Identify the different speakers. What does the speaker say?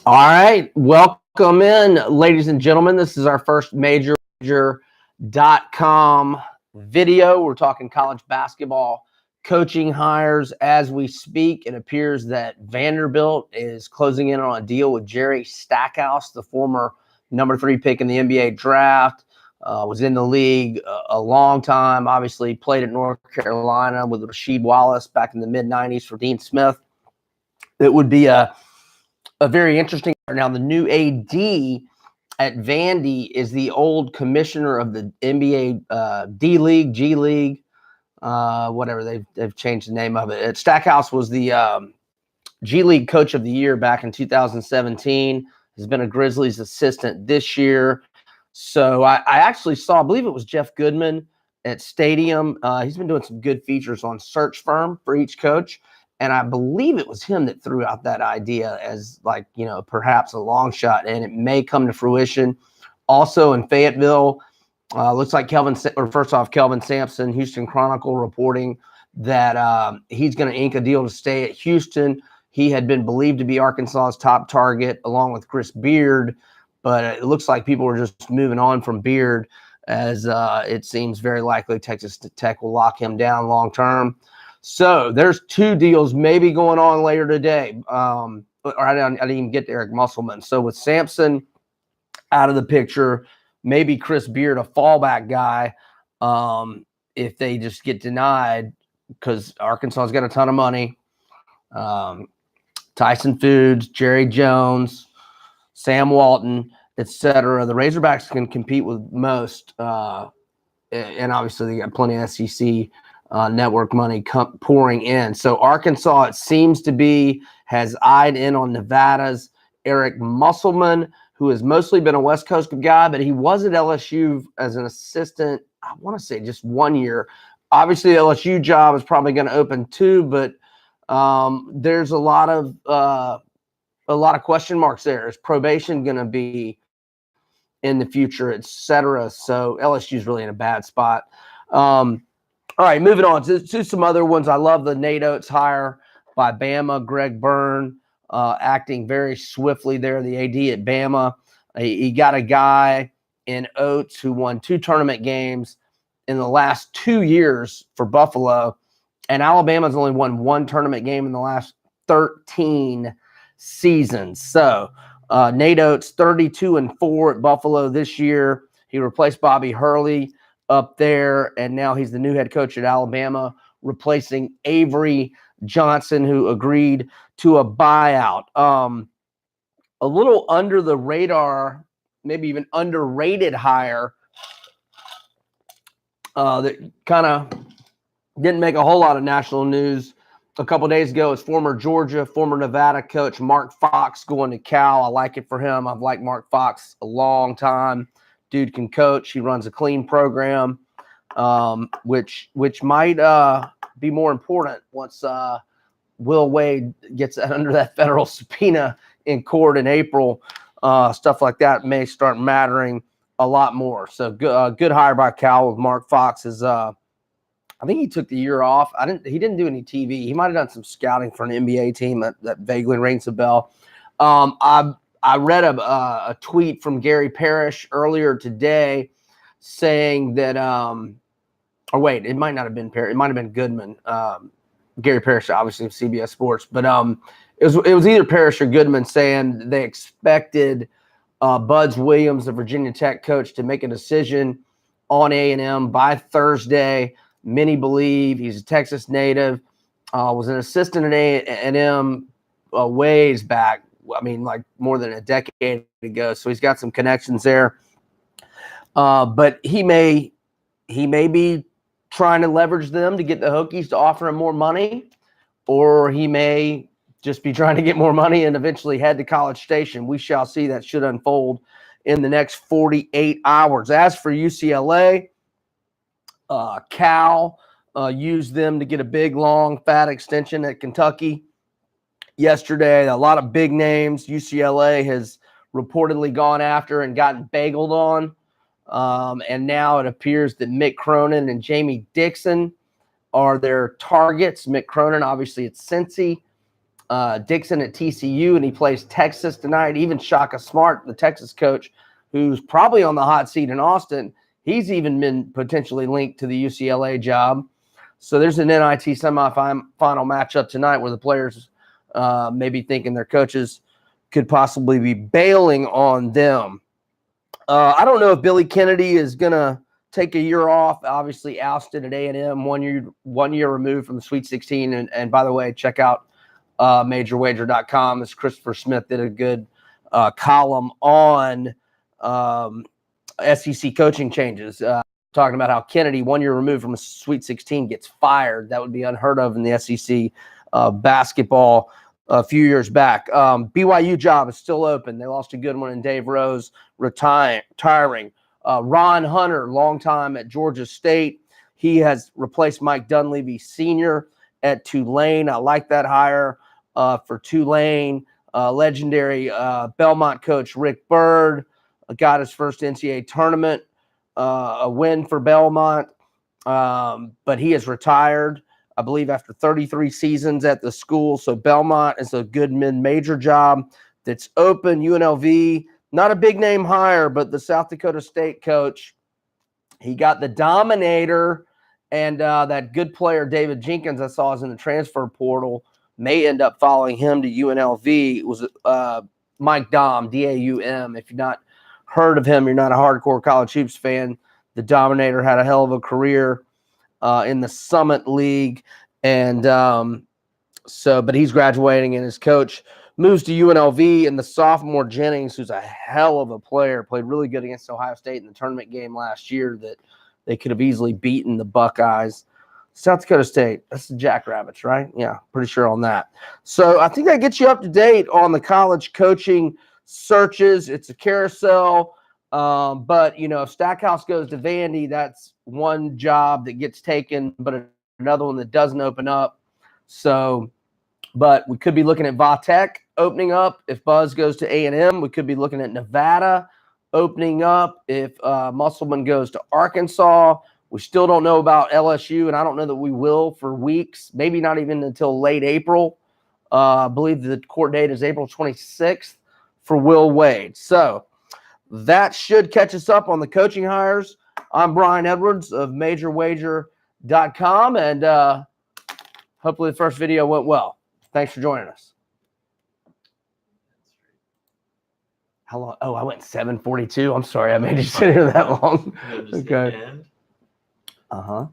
Speaker 1: All right, welcome in, ladies and gentlemen. This is our first major.com video. We're talking college basketball coaching hires as we speak. It appears that Vanderbilt is closing in on a deal with Jerry Stackhouse, the former number 3 pick in the NBA draft. Was in the league a long time, obviously played at North Carolina with Rasheed Wallace back in the mid-90s for Dean Smith. It would be a very interesting. Now, the new AD at Vandy is the old commissioner of the NBA D League, G League, whatever. They've changed the name of it. Stackhouse was the G League Coach of the Year back in 2017. Has been a Grizzlies assistant this year. So I actually saw, I believe it was Jeff Goodman at Stadium. He's been doing some good features on Search Firm for each coach. And I believe it was him that threw out that idea as perhaps a long shot, and it may come to fruition. Also in Fayetteville, looks like Kelvin Sampson, Houston Chronicle, reporting that he's going to ink a deal to stay at Houston. He had been believed to be Arkansas's top target along with Chris Beard, but it looks like people are just moving on from Beard as it seems very likely Texas Tech will lock him down long term. So there's 2 deals maybe going on later today. I didn't even get to Eric Musselman. So with Sampson out of the picture, maybe Chris Beard, a fallback guy, if they just get denied, because Arkansas's got a ton of money. Tyson Foods, Jerry Jones, Sam Walton, etc. The Razorbacks can compete with most, and obviously they got plenty of SEC network money pouring in. So Arkansas, it seems to be, has eyed in on Nevada's Eric Musselman, who has mostly been a West Coast guy, but he was at LSU as an assistant, I want to say just 1 year. Obviously, the LSU job is probably going to open too, but there's a lot of question marks there. Is probation going to be in the future, et cetera? So LSU is really in a bad spot. All right, moving on to some other ones. I love the Nate Oates hire by Bama. Greg Byrne acting very swiftly there, the AD at Bama. He got a guy in Oates who won 2 tournament games in the last 2 years for Buffalo, and Alabama's only won 1 tournament game in the last 13 seasons. So Nate Oates, 32-4 at Buffalo this year. He replaced Bobby Hurley up there, and now he's the new head coach at Alabama, replacing Avery Johnson, who agreed to a buyout. A little under the radar, maybe even underrated hire that kind of didn't make a whole lot of national news a couple days ago is former Georgia, former Nevada coach Mark Fox going to Cal. I like it for him. I've liked Mark Fox a long time. Dude can coach. He runs a clean program, which might be more important once Will Wade gets under that federal subpoena in court in April. Stuff like that may start mattering a lot more. So good hire by Cal with Mark Fox. I think he took the year off. He didn't do any TV. He might have done some scouting for an NBA team that vaguely rings a bell. I read a tweet from Gary Parrish earlier today saying that, it might not have been Parrish. It might have been Goodman. Gary Parrish, obviously of CBS Sports, but it was either Parrish or Goodman saying they expected Buds Williams, the Virginia Tech coach, to make a decision on A&M by Thursday. Many believe he's a Texas native, was an assistant at A&M ways back. I mean, like more than a decade ago. So he's got some connections there. But he may be trying to leverage them to get the Hokies to offer him more money, or he may just be trying to get more money and eventually head to College Station. We shall see. That should unfold in the next 48 hours. As for UCLA, Cal used them to get a big, long, fat extension at Kentucky yesterday. A lot of big names UCLA has reportedly gone after and gotten bageled on. And now it appears that Mick Cronin and Jamie Dixon are their targets. Mick Cronin, obviously, at Cincy. Dixon at TCU, and he plays Texas tonight. Even Shaka Smart, the Texas coach, who's probably on the hot seat in Austin, he's even been potentially linked to the UCLA job. So there's an NIT semifinal matchup tonight where the players may be thinking their coaches could possibly be bailing on them. I don't know if Billy Kennedy is going to take a year off. Obviously ousted at A&M, 1 year removed from the Sweet 16. And by the way, check out majorwager.com. As Christopher Smith did a good column on SEC coaching changes, talking about how Kennedy, 1 year removed from a Sweet 16, gets fired. That would be unheard of in the SEC basketball a few years back. BYU job is still open. They lost a good one in Dave Rose retiring. Ron Hunter, long time at Georgia State. He has replaced Mike Dunleavy Sr. at Tulane. I like that hire for Tulane. Legendary Belmont coach Rick Byrd got his first NCAA tournament, a win for Belmont, but he has retired, I believe, after 33 seasons at the school. So Belmont is a good mid-major job that's open. UNLV, not a big name hire, but the South Dakota State coach, he got the Dominator, and that good player David Jenkins I saw is in the transfer portal, may end up following him to UNLV. It was Mike Daum, D-A-U-M. If you've not heard of him, you're not a hardcore college hoops fan. The Dominator had a hell of a career in the Summit League, and but he's graduating, and his coach moves to UNLV, and the sophomore Jennings, who's a hell of a player, played really good against Ohio State in the tournament game last year that they could have easily beaten the Buckeyes. South Dakota State, that's the Jackrabbits, right? Yeah, pretty sure on that. So I think that gets you up to date on the college coaching searches. It's a carousel. But, you know, if Stackhouse goes to Vandy, that's one job that gets taken, but another one that doesn't open up. So, but we could be looking at Vatech opening up. If Buzz goes to A&M, we could be looking at Nevada opening up. If Musselman goes to Arkansas, we still don't know about LSU, and I don't know that we will for weeks, maybe not even until late April. I believe the court date is April 26th for Will Wade. So that should catch us up on the coaching hires. I'm Brian Edwards of MajorWager.com, and hopefully the first video went well. Thanks for joining us. How long? Oh, I went 7:42. I'm sorry, I made you sit here that long.
Speaker 2: Okay.
Speaker 1: Uh-huh.